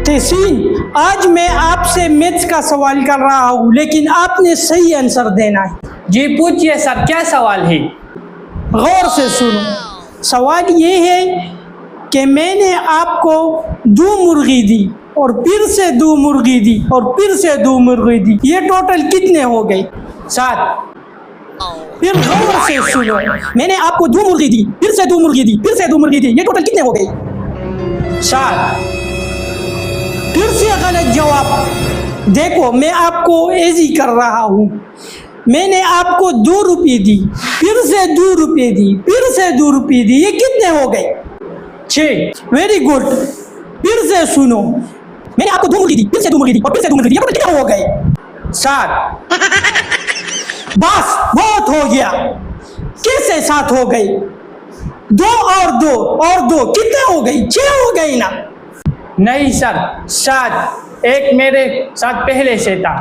तहसीन, आज मैं आपसे मैथ्स का सवाल कर रहा हूँ, लेकिन आपने सही आंसर देना है। जी पूछिए सर, क्या सवाल है? गौर से सुनो। सवाल ये है कि मैंने आपको 2 मुर्गी दी और फिर से 2 मुर्गी दी और फिर से 2 मुर्गी दी, ये टोटल कितने हो गए? 7। फिर गौर से सुनो। मैंने आपको 2 मुर्गी दी, फिर से 2 मुर्गी दी, फिर से 2 मुर्गी दी, ये टोटल कितने हो गए? 7। फिर से गलत जवाब। देखो, मैं आपको ऐसी कर रहा हूँ। मैंने आपको 2 रुपये दी, फिर से 2 रुपये दी, फिर से 2 रुपये दी, ये कितने हो गए? 6। Very good. फिर से सुनो। मैंने आपको 2 मुर्गी दी, फिर से 2 मुर्गी दी और फिर से 2 मुर्गी दी, ये कितने हो गए? 7। बस, बहुत हो गया। कैसे 7 हो गए? 2 और 2 और 2 कितने हो गई? 6 हो गई ना? नहीं सर, 7। एक मेरे साथ पहले से था।